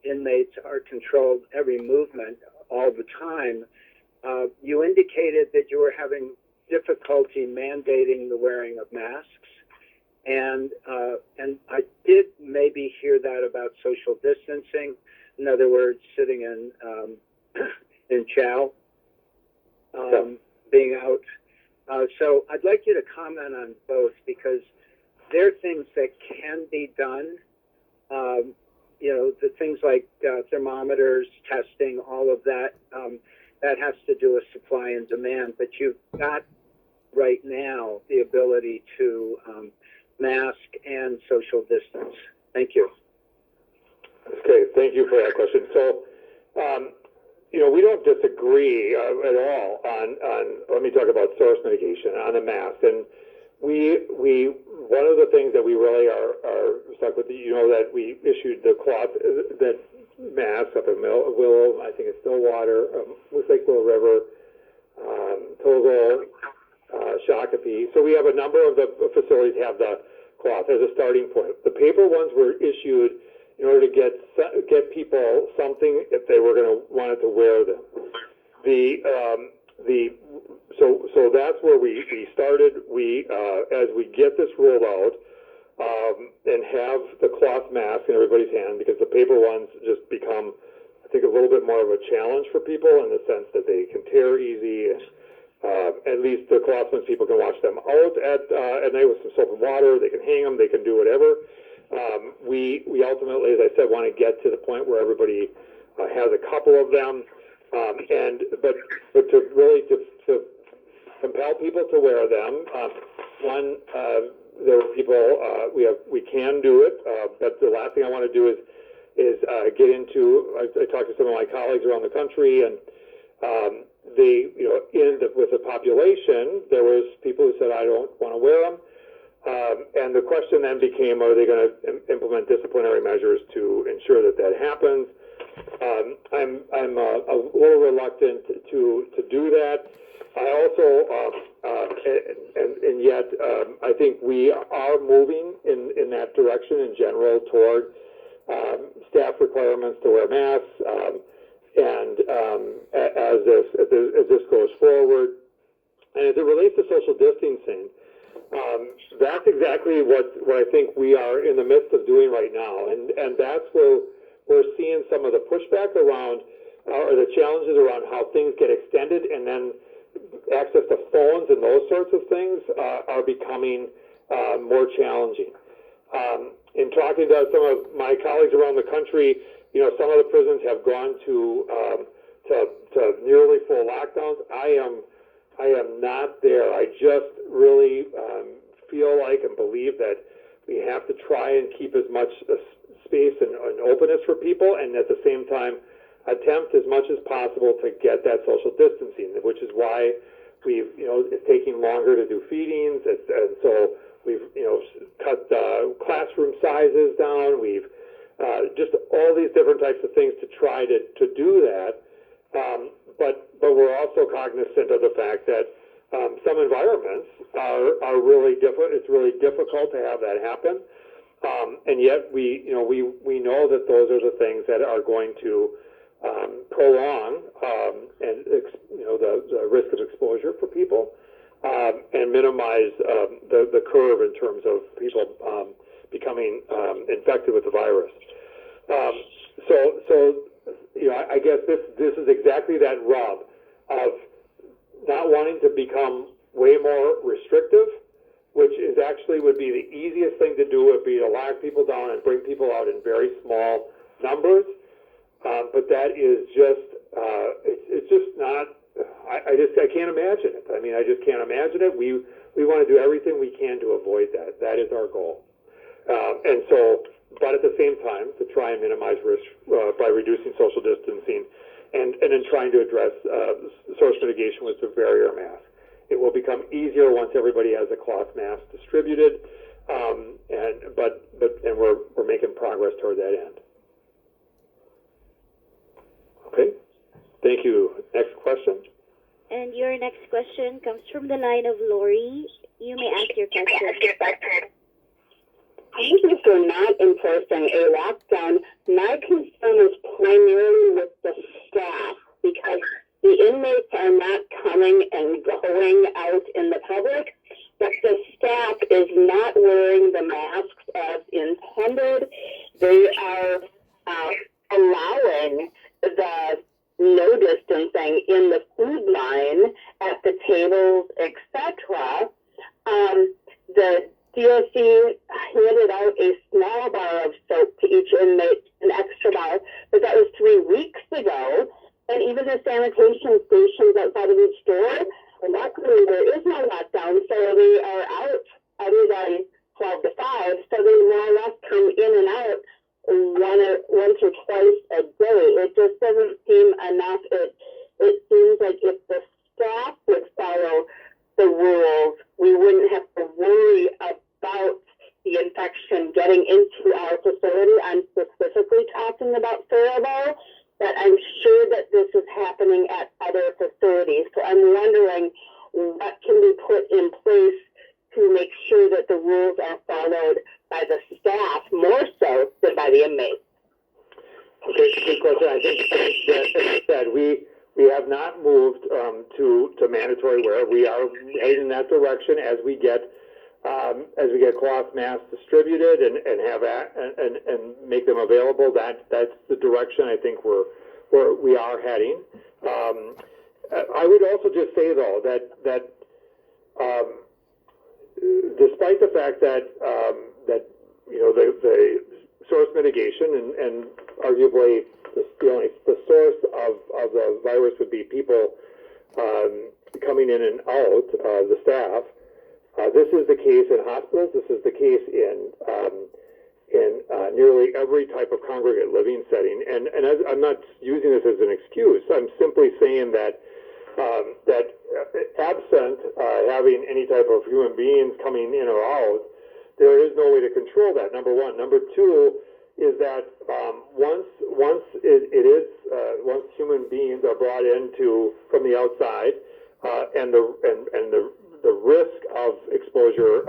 inmates are controlled every movement all the time, you indicated that you were having difficulty mandating the wearing of masks. And I did maybe hear that about social distancing. In other words, sitting in chow. Being out. So I'd like you to comment on both, because there are things that can be done. The things like thermometers, testing, all of that, that has to do with supply and demand. But you've got right now the ability to mask and social distance. Thank you. Okay, thank you for that question. So, we don't disagree at all on, let me talk about source mitigation on the mask. And one of the things that we really are stuck with, that we issued the cloth, that mask up in Willow, I think it's Stillwater, looks like Willow River, Togo, Shakopee. So we have a number of the facilities have the cloth as a starting point. The paper ones were issued in order to get people something if they were going to wanted to wear them. So that's where we started. As we get this rolled out and have the cloth mask in everybody's hand, because the paper ones just become, I think, a little bit more of a challenge for people in the sense that they can tear easy. And at least the cloth ones, people can wash them out at night with some soap and water. They can hang them. They can do whatever. We ultimately, as I said, want to get to the point where everybody has a couple of them, but to really to compel people to wear them. There are people we can do it, but the last thing I want to do is get into. I talked to some of my colleagues around the country, and with the population, there was people who said, I don't want to wear them. And the question then became, are they going to implement disciplinary measures to ensure that happens? I'm a little reluctant to do that. I also, and yet, I think we are moving in that direction in general toward staff requirements to wear masks, and as this goes forward. And as it relates to social distancing, that's exactly what I think we are in the midst of doing right now, and that's where we're seeing some of the pushback around, or the challenges around how things get extended, and then access to phones and those sorts of things are becoming more challenging. In talking to some of my colleagues around the country, some of the prisons have gone to nearly full lockdowns. I am not there. I just really feel like and believe that we have to try and keep as much space and openness for people, and at the same time attempt as much as possible to get that social distancing, which is why it's taking longer to do feedings, and so we've, cut classroom sizes down. We've just all these different types of things to try to do that. But we're also cognizant of the fact that some environments are really difficult. It's really difficult to have that happen. And yet we know that those are the things that are going to prolong and the risk of exposure for people, and minimize the curve in terms of people becoming infected with the virus. I guess this is exactly that rub of not wanting to become way more restrictive, which is actually would be the easiest thing to do, would be to lock people down and bring people out in very small numbers. But that is just, it's just not, I can't imagine it. I mean, I just can't imagine it. We want to do everything we can to avoid that. That is our goal. But at the same time, to try and minimize risk by reducing social distancing and then trying to address source mitigation with the barrier mask. It will become easier once everybody has a cloth mask distributed, and we're making progress toward that end. Okay, thank you. Next question. And your next question comes from the line of Lori. You may ask your question. Thank you for not enforcing a lockdown. My concern is primarily with the staff, because the inmates are not coming and going out in the public, but the staff is not wearing the masks as intended. They are allowing the no distancing in the food line, at the tables, etc. The DOC handed out a small bar of soap to each inmate, an extra bar, but that was 3 weeks ago. And even the sanitation stations outside of each door, luckily there is no lockdown, so they are out other than 12 to 5, so they more or less come in and out once or twice a day. It just doesn't seem enough. It seems like if the staff would follow the rules, we wouldn't have to worry about the infection getting into our facility. I'm specifically talking about Faribault, but I'm sure that this is happening at other facilities. So I'm wondering what can be put in place to make sure that the rules are followed by the staff more so than by the inmates. Okay, good question. I think that, as I said, we have not moved to mandatory wear. We are heading in that direction as we get cloth masks distributed and have and make them available. That's the direction I think we are heading. I would also just say though that despite the fact that the source mitigation and arguably the source of the virus would be people coming in and out, the staff. This is the case in hospitals. This is the case in nearly every type of congregate living setting. And I'm not using this as an excuse. I'm simply saying that absent having any type of human beings coming in or out, there is no way to control that. Number one. Number two is that once human beings are brought into from the outside, and the risk of exposure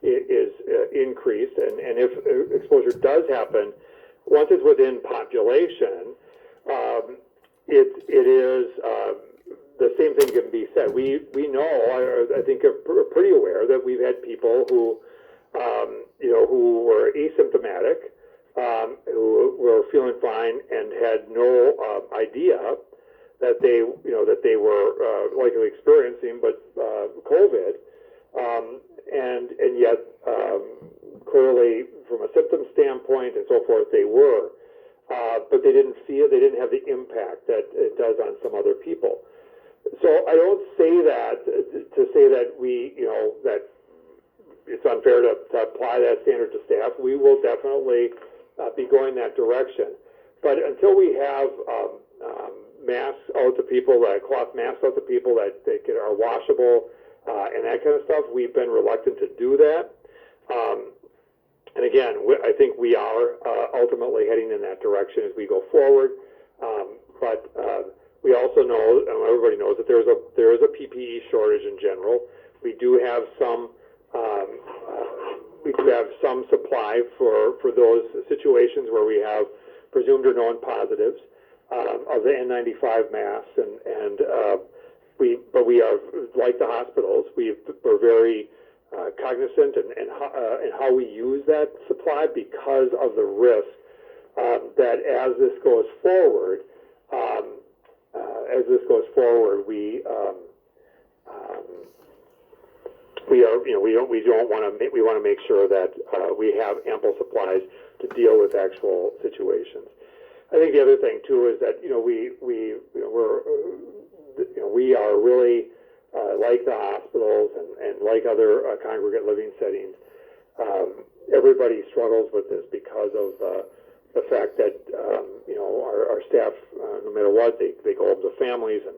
is increased, and if exposure does happen, once it's within population, it is the same thing can be said. We know, I think, are pretty aware that we've had people who who were asymptomatic, who were feeling fine and had no idea that they were likely experiencing COVID, and yet clearly from a symptom standpoint and so forth they were, but they didn't have the impact that it does on some other people. So I don't say that to say that that it's unfair to apply that standard to staff. We will definitely be going that direction. But until we have masks out to people, cloth masks out to people that are washable and that kind of stuff, we've been reluctant to do that. And again, I think we are ultimately heading in that direction as we go forward. But we also know, and everybody knows, that there is a PPE shortage in general. We do have some supply for those situations where we have presumed or known positives of the N95 masks, but we are like the hospitals. We're very cognizant in how we use that supply because of the risk that as this goes forward, we want to make sure that we have ample supplies to deal with actual situations. I think the other thing too is that we are really like the hospitals and like other congregate living settings. Everybody struggles with this because of the fact that our staff, no matter what, they go home to families, and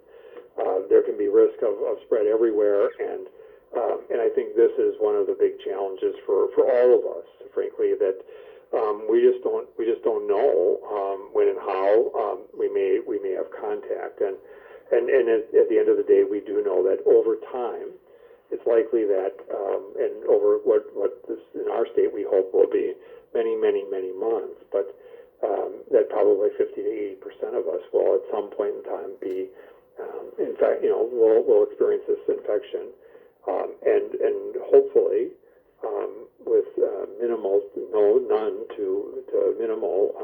there can be risk of spread everywhere. And I think this is one of the big challenges for all of us, frankly, that we just don't know when and how we may have contact. And at the end of the day, we do know that over time, it's likely that, and over what this in our state we hope will be many months, but that probably 50 to 80% of us will at some point in time be, in fact, will experience this infection, and hopefully with none to minimal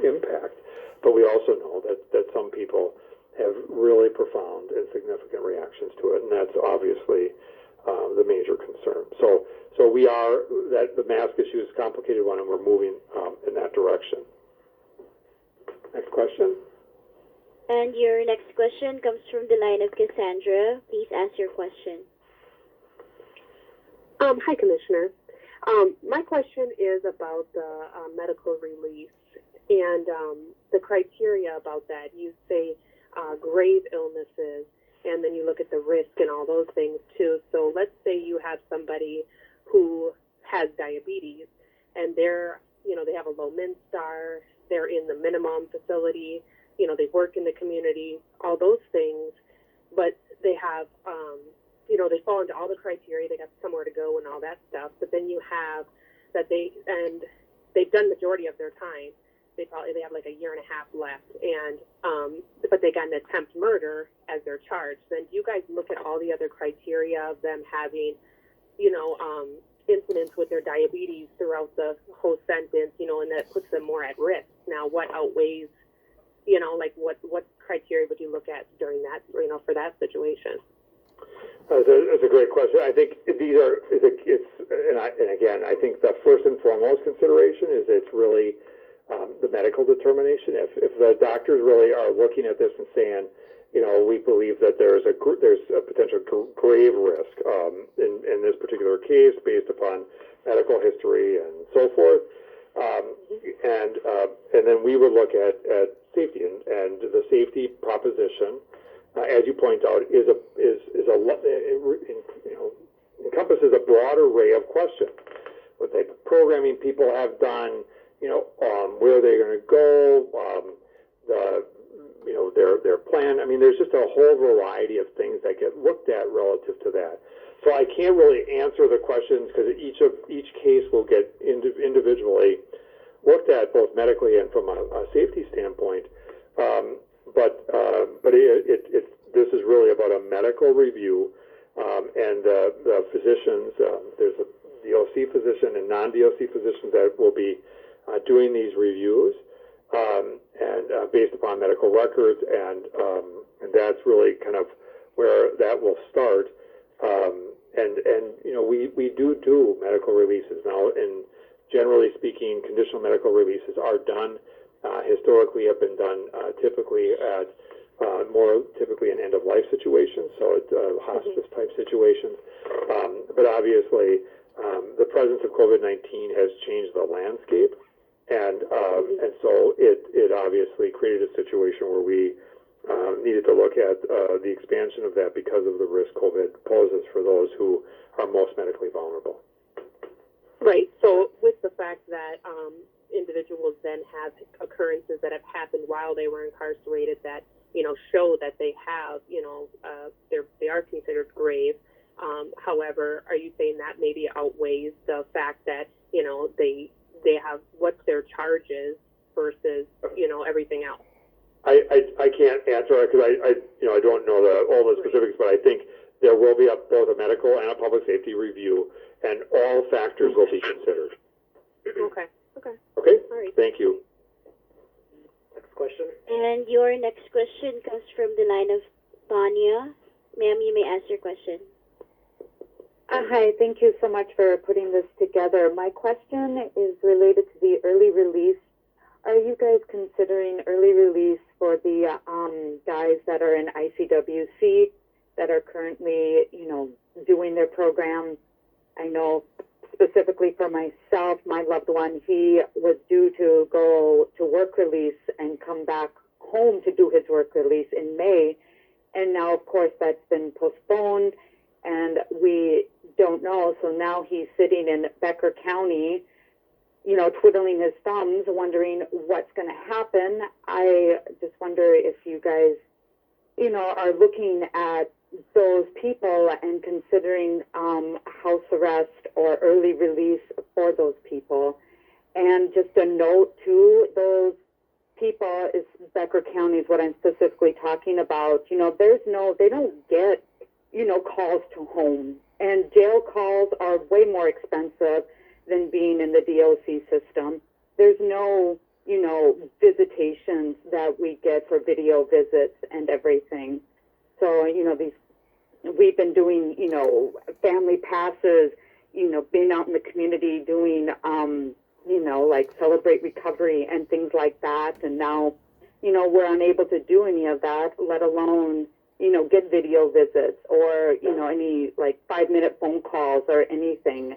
impact. But we also know that some people have really profound and significant reactions to it, and that's obviously the major concern. So we are, that the mask issue is a complicated one, and we're moving in that direction. Next question. And your next question comes from the line of Cassandra. Please ask your question. Hi, Commissioner. My question is about the medical release and the criteria about that. You say grave illnesses, and then you look at the risk and all those things too. So let's say you have somebody who has diabetes, and they're, they have a low MinStar, they're in the minimum facility, they work in the community, all those things, but they have, they fall into all the criteria, they got somewhere to go and all that stuff. But then you have that they've done majority of their time. They have like a year and a half left, and but they got an attempt murder as their charge. Then do you guys look at all the other criteria of them having, incidents with their diabetes throughout the whole sentence, and that puts them more at risk? Now, what outweighs, what criteria would you look at during that, for that situation? That's a great question. I think these are, and again, I think the first and foremost consideration is it's really the medical determination. If the doctors really are looking at this and saying, we believe that there's a potential grave risk in this particular case based upon medical history and so forth, and then we would look at safety, and the safety proposition, as you point out, encompasses a broad array of questions. What type of programming people have done, where they're going to go, their plan. I mean, there's just a whole variety of things that get looked at relative to that. So I can't really answer the questions because each case will get individually looked at both medically and from a safety standpoint. But this is really about a medical review, and the physicians. There's a DOC physician and non-DOC physicians that will be doing these reviews, and based upon medical records, and that's really kind of where that will start. We do medical releases now, and generally speaking, conditional medical releases are done. Historically, have been done typically at more typically in end-of-life situations, so it's hospice-type situations. But obviously, the presence of COVID-19 has changed the landscape And so it obviously created a situation where we needed to look at the expansion of that because of the risk COVID poses for those who are most medically vulnerable. Right. So with the fact that individuals then have occurrences that have happened while they were incarcerated that, show that they have, they are considered grave. However, are you saying that maybe outweighs the fact that, they have what's their charges versus, everything else? I can't answer it because I don't know all the specifics, but I think there will be both a medical and a public safety review, and all factors will be considered. Okay. Okay? All right. Thank you. Next question. And your next question comes from the line of Tanya. Ma'am, you may ask your question. Hi, thank you so much for putting this together. My question is related to the early release. Are you guys considering early release for the guys that are in ICWC that are currently, doing their program? I know specifically for myself, my loved one, he was due to go to work release and come back home to do his work release in May. And now, of course, that's been postponed and we don't know. So now he's sitting in Becker County, twiddling his thumbs, wondering what's going to happen. I just wonder if you guys, are looking at those people and considering house arrest or early release for those people. And just a note to those people is Becker County is what I'm specifically talking about. They don't get, calls to home. And jail calls are way more expensive than being in the DOC system. There's no, visitations that we get for video visits and everything. So, we've been doing, family passes, being out in the community doing, like Celebrate Recovery and things like that. And now, we're unable to do any of that, let alone, get video visits or, any like 5-minute phone calls or anything.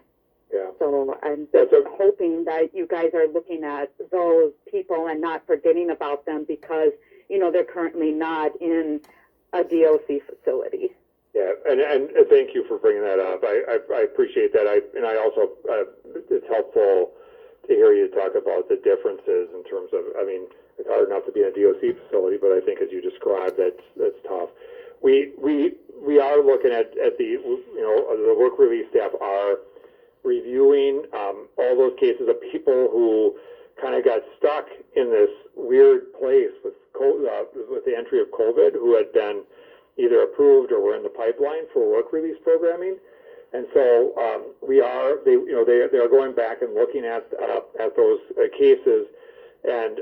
Yeah. So I'm just hoping that you guys are looking at those people and not forgetting about them because, they're currently not in a DOC facility. Yeah, and thank you for bringing that up. I appreciate that. I also it's helpful to hear you talk about the differences in terms of. I mean, it's hard enough to be in a DOC facility, but I think as you described, that's tough. We are looking at the the work release staff are reviewing all those cases of people who kind of got stuck in this weird place with the entry of COVID, who had been either approved or were in the pipeline for work release programming, and so they are going back and looking at those cases, and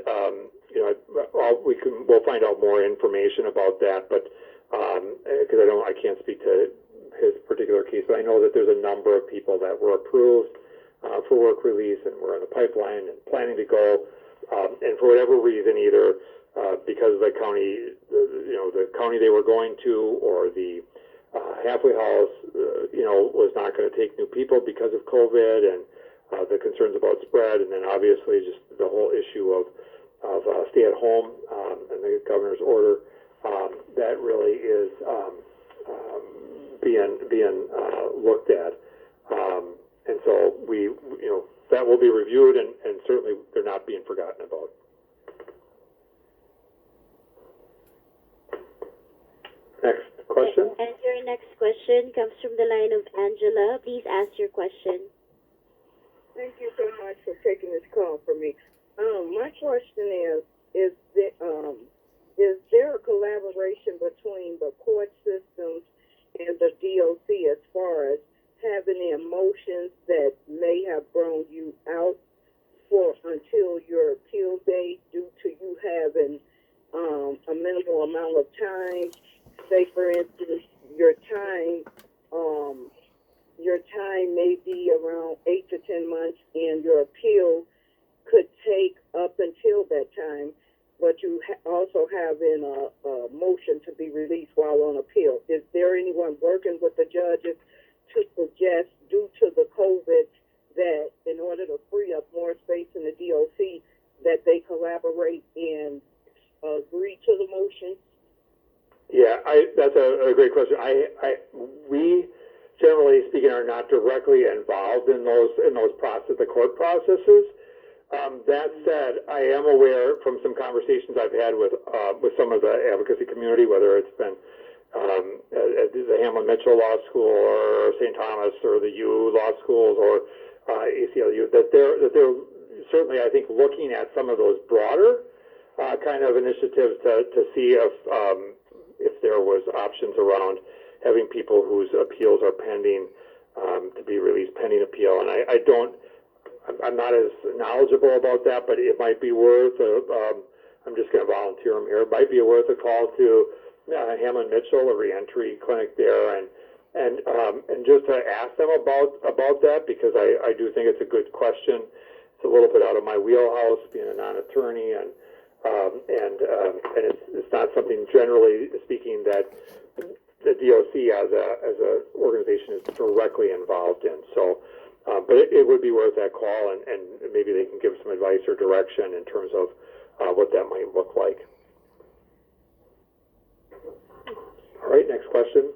we'll find out more information about that, but because I can't speak to his particular case, but I know that there's a number of people that were approved for work release and were in the pipeline and planning to go, and for whatever reason, either because the county, the county they were going to, or the halfway house, was not going to take new people because of COVID and the concerns about spread, and then obviously just the whole issue of stay at home and the governor's order that really is being looked at, and so we that will be reviewed, and certainly they're not being forgotten about. Next question. And your next question comes from the line of Angela. Please ask your question. Thank you so much for taking this call for me. My question is there a collaboration between the court systems and the DOC as far as having the emotions that may have thrown you out until your appeal date due to you having a minimal amount of time? Say, for instance, your time may be around 8 to 10 months, and your appeal could take up until that time, but you also having a motion to be released while on appeal. Is there anyone working with the judges to suggest, due to the COVID, that in order to free up more space in the DOC, that they collaborate and agree to the motion? Yeah, that's a great question. We generally speaking are not directly involved in those the court processes. That said, I am aware from some conversations I've had with some of the advocacy community, whether it's been at the Hamlin Mitchell Law School or St. Thomas or the U Law Schools or ACLU, that they're certainly, I think, looking at some of those broader kind of initiatives to see if there was options around having people whose appeals are pending to be released pending appeal. And I'm not as knowledgeable about that, but it might be worth I'm just going to volunteer them here. It might be worth a call to Hamlin Mitchell, a reentry clinic there, and just to ask them about that, because I do think it's a good question. It's a little bit out of my wheelhouse, being a non-attorney, and it's not something, generally speaking, that the DOC as a organization is directly involved in. So, but it would be worth that call, and maybe they can give some advice or direction in terms of what that might look like. All right, next question.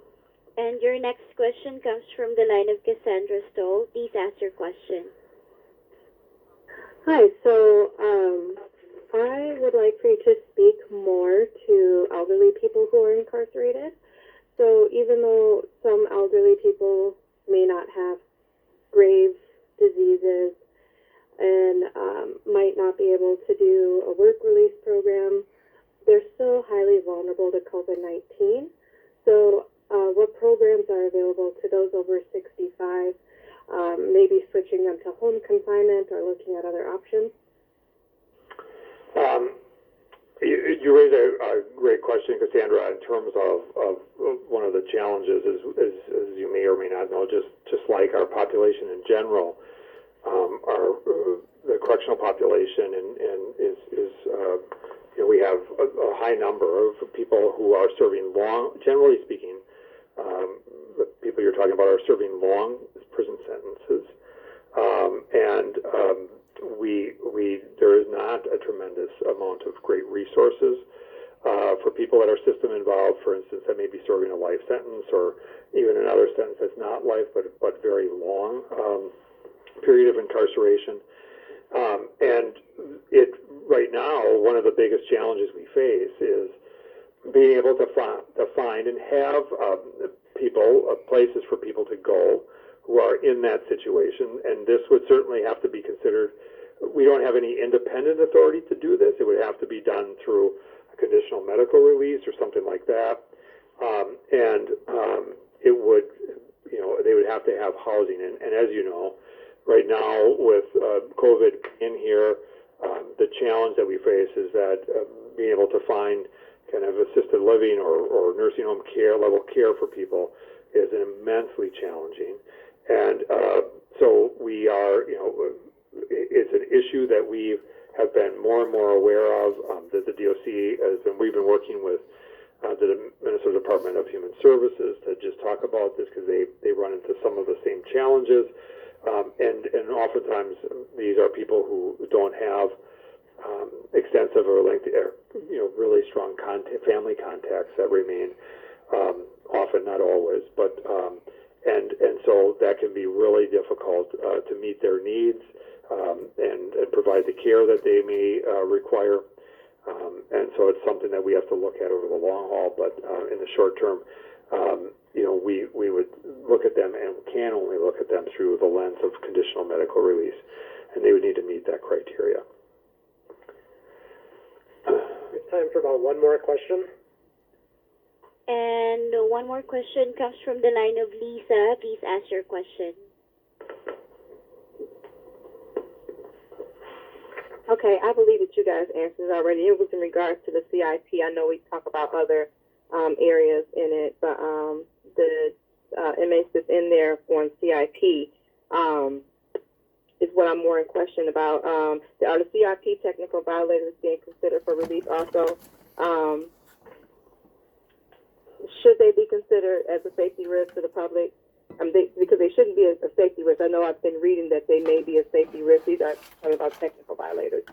And your next question comes from the line of Cassandra Stoll. Please ask your question. Hi, so I would like for you to speak more to elderly people who are incarcerated. So even though some elderly people may not have grave diseases and might not be able to do a work release program, they're still highly vulnerable to COVID-19. So what programs are available to those over 65? Maybe switching them to home confinement or looking at other options? You raise a great question, Cassandra, in terms of one of the challenges is, as you may or may not know, just like our population in general, the correctional population and is we have a high number of people who are serving long, generally speaking, the people you're talking about are serving long prison sentences, and there is not a tremendous amount of great resources for people that are system involved, for instance, that may be serving a life sentence or even another sentence that's not life but very long period of incarceration. And right now, one of the biggest challenges we face is being able to find and have places for people to go who are in that situation. And this would certainly have to be considered. We don't have any independent authority to do this. It would have to be done through a conditional medical release or something like that. It would, they would have to have housing. And as you know, right now with COVID in here, the challenge that we face is that being able to find kind of assisted living or nursing home level care for people is immensely challenging. And so we are, it's an issue that we have been more and more aware of, that the DOC we've been working with the Minnesota Department of Human Services to just talk about this, because they run into some of the same challenges. And oftentimes these are people who don't have extensive or lengthy, really strong family contacts that remain, often, not always, but and so that can be really difficult to meet their needs and provide the care that they may require. And so it's something that we have to look at over the long haul. But in the short term, we would look at them and can only look at them through the lens of conditional medical release, and they would need to meet that criteria. It's time for about one more question. And one more question comes from the line of Lisa. Please ask your question. Okay, I believe that you guys answered already. It was in regards to the CIP. I know we talk about other areas in it, but the inmates that's in there on CIP is what I'm more in question about. Are the CIP technical violators being considered for release also? Should they be considered as a safety risk to the public because they shouldn't be a safety risk. I know I've been reading that they may be a safety risk. These are talking about technical violators.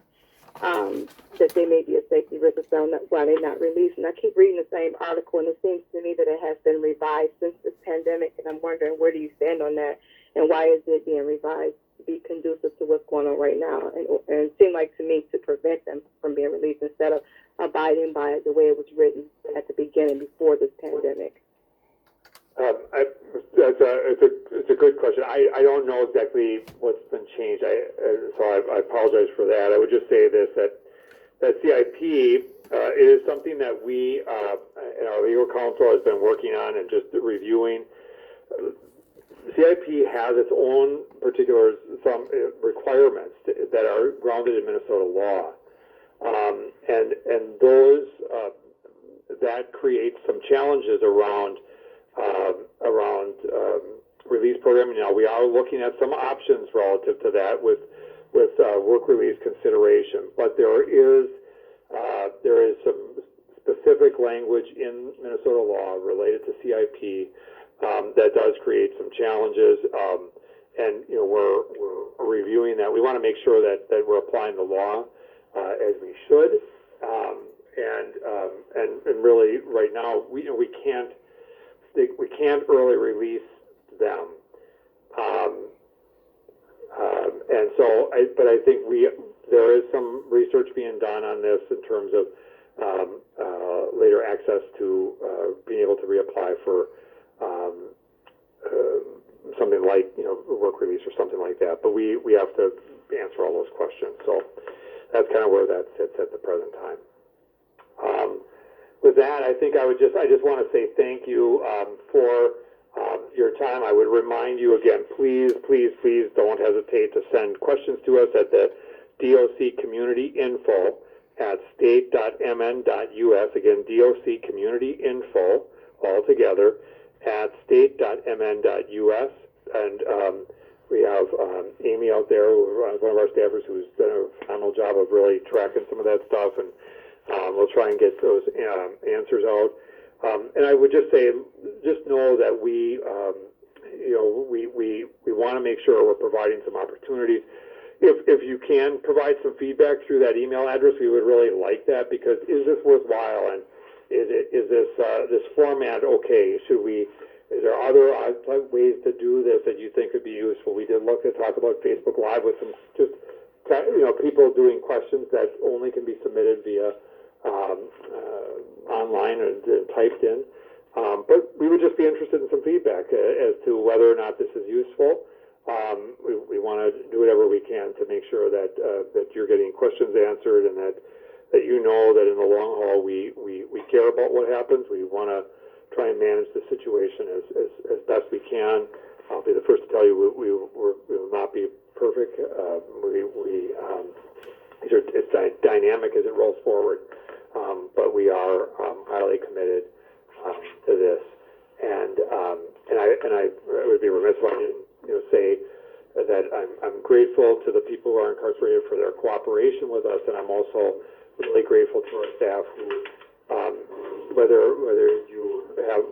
That they may be a safety risk, so why they're not released. And I keep reading the same article, and it seems to me that it has been revised since this pandemic, and I'm wondering, where do you stand on that, and why is it being revised to be conducive to what's going on right now? And it seemed like to me to prevent them from being released instead of abiding by it the way it was written at the beginning before this pandemic. It's a good question. I don't know exactly what's been changed. So I apologize for that. I would just say this, that CIP is something that we and our legal counsel has been working on and just reviewing. CIP has its own particular some requirements that are grounded in Minnesota law, and those that creates some challenges around release programming. Now we are looking at some options relative to that with work release consideration, but there is some specific language in Minnesota law related to CIP that does create some challenges, and we're reviewing that. We want to make sure that we're applying the law as we should, and really right now we can't early release them, and so but I think there is some research being done on this in terms of later access to being able to reapply for something like work release or something like that. But we have to answer all those questions. So that's kind of where that sits at the present time. With that, I think I just want to say thank you for your time. I would remind you again, please don't hesitate to send questions to us at the DOC Community Info at state.mn.us. Again, DOC Community Info all together at state.mn.us. And we have Amy out there, one of our staffers, who's done a phenomenal job of really tracking some of that stuff, and we'll try and get those answers out. And I would just say, just know that we want to make sure we're providing some opportunities. If you can provide some feedback through that email address, we would really like that, because is this worthwhile, and is this format okay? Is there other ways to do this that you think would be useful? We did look to talk about Facebook Live with some just people doing questions that only can be submitted via online and typed in. But we would just be interested in some feedback as to whether or not this is useful. We want to do whatever we can to make sure that you're getting questions answered, and that you know that in the long haul we care about what happens. We want to try and manage the situation as best we can. I'll be the first to tell you we will not be perfect. It's dynamic as it rolls forward, but we are highly committed to this. And I would be remiss if I didn't say that I'm grateful to the people who are incarcerated for their cooperation with us, and I'm also really grateful to our staff who, whether you have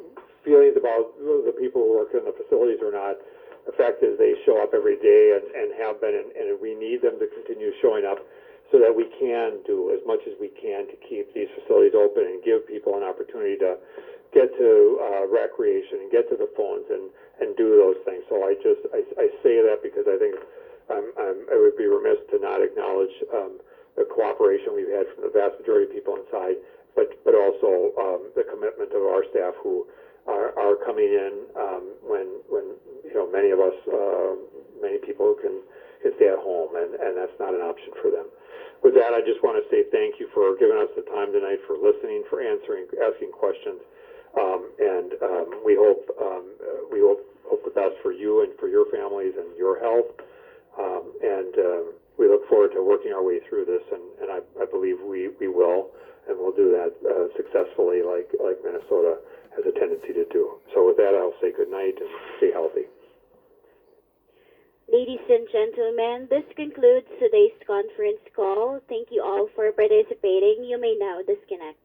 feelings about the people who work in the facilities or not, the fact is they show up every day and have been, and we need them to continue showing up so that we can do as much as we can to keep these facilities open and give people an opportunity to get to recreation and get to the phones and do those things. So I say that because I think I would be remiss to not acknowledge the cooperation we've had from the vast majority of people inside, but also the commitment of our staff who are coming in when many of us, many people can stay at home, and that's not an option for them. With that, I just want to say thank you for giving us the time tonight, for listening, for asking questions, and we hope the best for you and for your families and your health, and we look forward to working our way through this, and I believe we will, and we'll do that successfully like Minnesota has a tendency to do. So with that, I'll say good night and stay healthy. Ladies and gentlemen, this concludes today's conference call. Thank you all for participating. You may now disconnect.